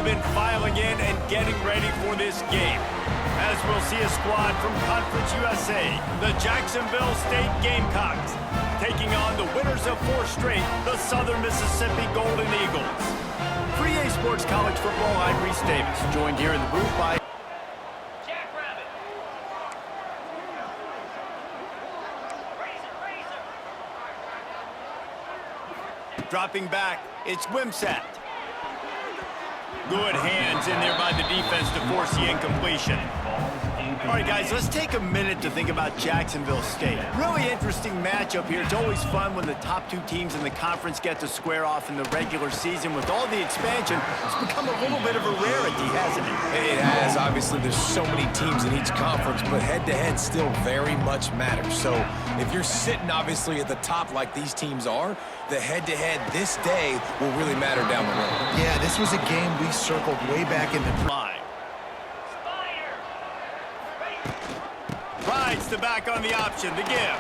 been filing in and getting ready for this game. As we'll see a squad from Conference USA, the Jacksonville State Gamecocks, taking on the winners of 4 straight, the Southern Mississippi Golden Eagles. For EA Sports College Football, I'm Reese Davis, joined here in the booth by dropping back, it's Wimsatt. Good hands in there by the defense to force the incompletion. All right, guys, let's take a minute to think about Jacksonville State. Really interesting matchup here. It's always fun when the top 2 teams in the conference get to square off in the regular season. With all the expansion, it's become a little bit of a rarity, hasn't it? It has. Obviously, there's so many teams in each conference, but head-to-head still very much matters. So if you're sitting, obviously, at the top like these teams are, the head-to-head this day will really matter down the road. Yeah, this was a game we circled way back in the line. Rides the back on the option, the give.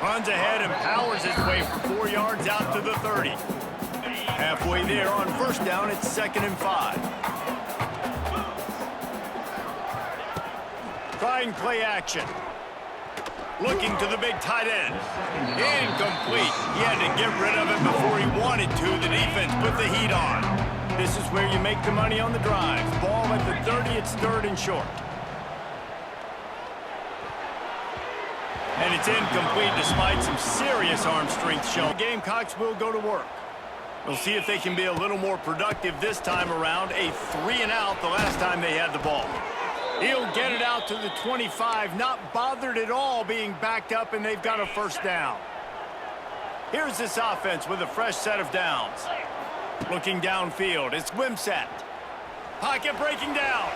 Runs ahead and powers his way for 4 yards out to the 30. Halfway there on first down, it's 2nd and 5. Trying play action. Looking to the big tight end. Incomplete. He had to get rid of it before he wanted to. The defense put the heat on. This is where you make the money on the drive. Ball at the 30, it's 3rd and short. And it's incomplete despite some serious arm strength shown. The Gamecocks will go to work. We'll see if they can be a little more productive this time around. A 3-and-out the last time they had the ball. He'll get it out to the 25, not bothered at all being backed up, and they've got a first down. Here's this offense with a fresh set of downs. Looking downfield, it's Wimsatt. Pocket breaking down.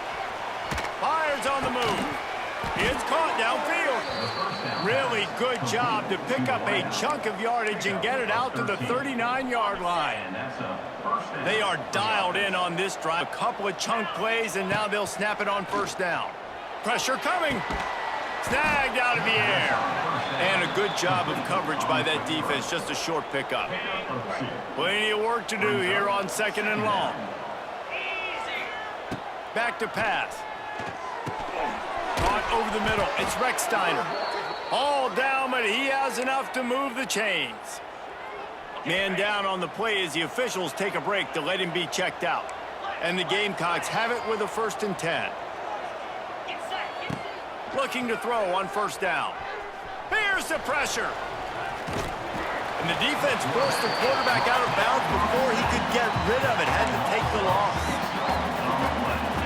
Fires on the move. It's caught downfield. Really good job to pick up a chunk of yardage and get it out to the 39-yard line. They are dialed in on this drive. A couple of chunk plays, and now they'll snap it on first down. Pressure coming. Snagged out of the air. And a good job of coverage by that defense. Just a short pickup. Plenty of work to do here on 2nd and long. Back to pass. Caught over the middle. It's Recksteiner. All down, but he has enough to move the chains. Man down on the play as the officials take a break to let him be checked out. And the Gamecocks have it with a 1st and 10. Looking to throw on first down. Here's the pressure. And the defense forced the quarterback out of bounds before he could get rid of it. Had to take the loss.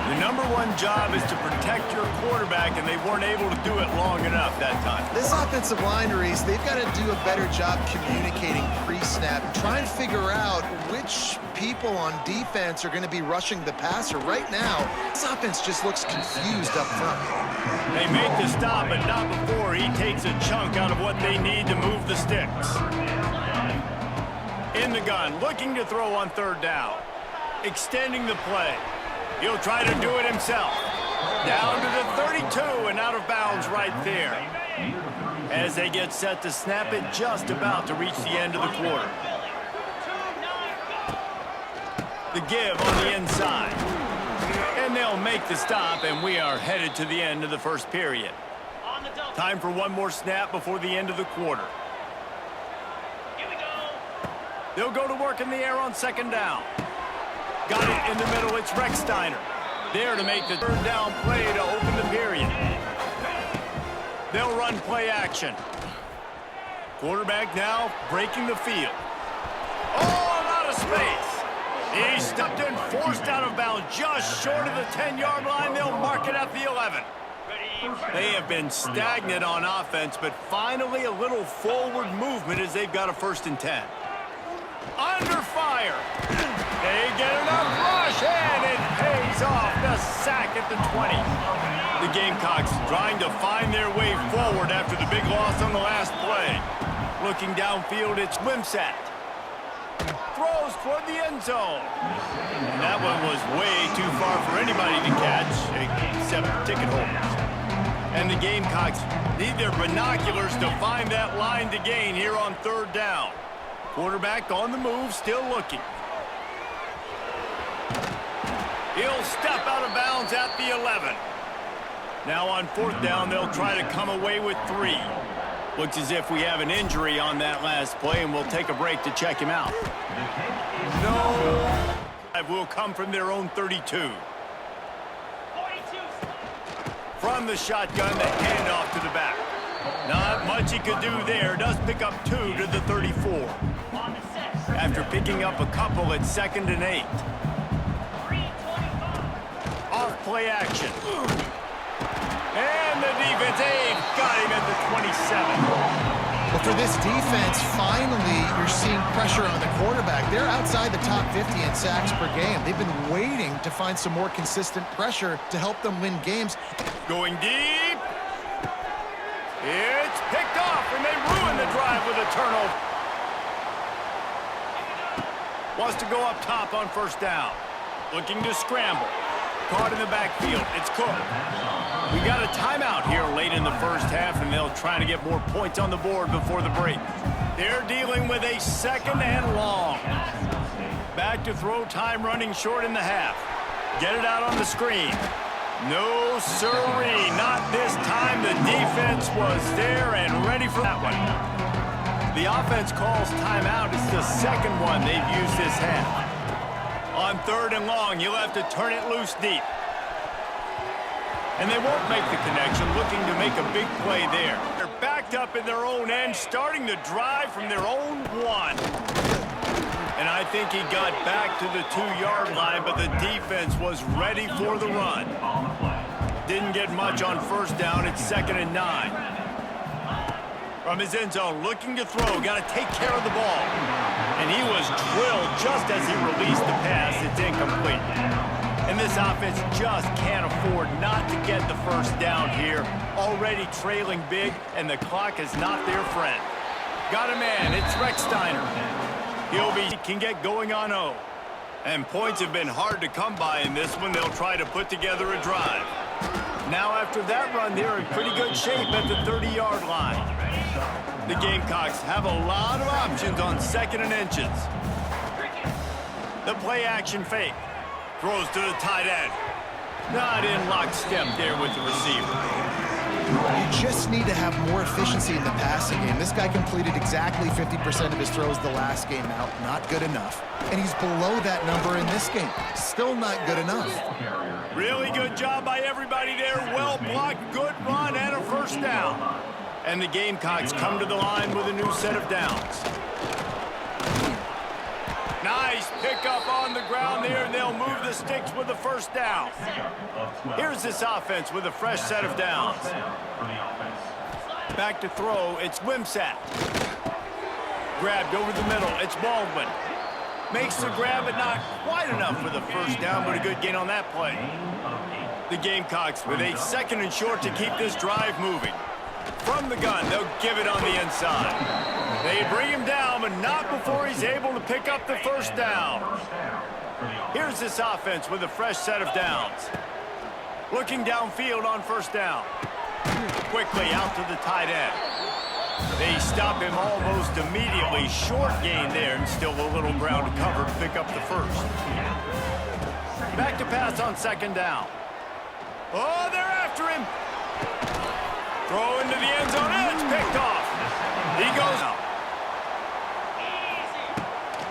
The #1 job is to protect your quarterback, and they weren't able to do it long enough that time. This offensive line, Reese, they've got to do a better job communicating pre-snap, try and figure out which people on defense are going to be rushing the passer. Right now, this offense just looks confused up front. They make the stop, but not before he takes a chunk out of what they need to move the sticks. In the gun, looking to throw on 3rd down. Extending the play. He'll try to do it himself. Down to the 32 and out of bounds right there. As they get set to snap it, just about to reach the end of the quarter. The give on the inside. And they'll make the stop, and we are headed to the end of the first period. Time for one more snap before the end of the quarter. They'll go to work in the air on 2nd down. Got it in the middle, it's Recksteiner. There to make the 3rd down play to open the period. They'll run play action. Quarterback now breaking the field. Oh, out of space. He stepped in, forced out of bounds, just short of the 10-yard line. They'll mark it at the 11. They have been stagnant on offense, but finally a little forward movement as they've got a 1st and 10. Under fire. They get enough rush, and it pays off. The sack at the 20. The Gamecocks trying to find their way forward after the big loss on the last play. Looking downfield, it's Wimsatt. Throws toward the end zone. And that one was way too far for anybody to catch, except ticket holders. And the Gamecocks need their binoculars to find that line to gain here on 3rd down. Quarterback on the move, still looking. He'll step out of bounds at the 11. Now on 4th down, they'll try to come away with 3. Looks as if we have an injury on that last play, and we'll take a break to check him out. No. Will come from their own 32. From the shotgun, the handoff to the back. Not much he could do there. Does pick up 2 to the 34. After picking up a couple at 2nd and 8. Off play action. And the defense got him at the 27. Well, for this defense, finally, you're seeing pressure on the quarterback. They're outside the top 50 in sacks per game. They've been waiting to find some more consistent pressure to help them win games. Going deep. It's picked off, and they ruin the drive with a turnover. Wants to go up top on 1st down. Looking to scramble. Caught in the backfield. It's Cook. We got a timeout here late in the 1st half, and they'll try to get more points on the board before the break. They're dealing with a 2nd and long. Back to throw, time running short in the half. Get it out on the screen. No sirree, not this time. The defense was there and ready for that one. The offense calls timeout. It's the 2nd one they've used this half. On 3rd and long, you'll have to turn it loose deep. And they won't make the connection, looking to make a big play there. They're backed up in their own end, starting the drive from their own 1. And I think he got back to the 2-yard line, but the defense was ready for the run. Didn't get much on 1st down. It's 2nd and 9. From his end zone, looking to throw. Got to take care of the ball. And he was drilled just as he released the pass. It's incomplete. And this offense just can't afford not to get the 1st down here. Already trailing big, and the clock is not their friend. Got a man. It's Rex Steiner. He can get going on 0. And points have been hard to come by in this one. They'll try to put together a drive. Now after that run, they're in pretty good shape at the 30-yard line. The Gamecocks have a lot of options on 2nd and inches. The play action fake. Throws to the tight end. Not in lockstep there with the receiver. You just need to have more efficiency in the passing game. This guy completed exactly 50% of his throws the last game out. Not good enough. And he's below that number in this game. Still not good enough. Really good job by everybody there. Well blocked, good run, and a 1st down. And the Gamecocks come to the line with a new set of downs. Nice pickup on the ground there, and they'll move the sticks with the 1st down. Here's this offense with a fresh set of downs. Back to throw, it's Wimsatt. Grabbed over the middle, it's Baldwin. Makes the grab, but not quite enough for the 1st down, but a good gain on that play. The Gamecocks with a 2nd and short to keep this drive moving. From the gun, they'll give it on the inside. They bring him down, but not before he's able to pick up the 1st down. Here's this offense with a fresh set of downs. Looking downfield on 1st down. Quickly out to the tight end. They stop him almost immediately. Short gain there, and still a little ground to cover to pick up the 1st. Back to pass on 2nd down. Oh, they're after him. Throw into the end zone, and it's picked off. He goes out.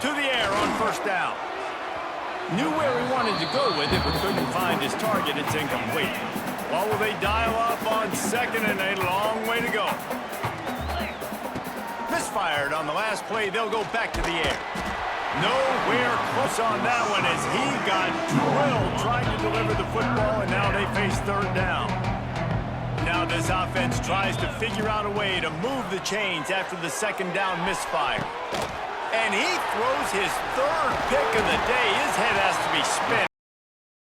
To the air on 1st down. Knew where he wanted to go with it, but couldn't find his target. It's incomplete. Well, will they dial up on 2nd and a long way to go? Misfired on the last play. They'll go back to the air. Nowhere close on that one as he got drilled trying to deliver the football, and now they face 3rd down. Now this offense tries to figure out a way to move the chains after the 2nd down misfire. And he throws his 3rd pick of the day. His head has to be spinning.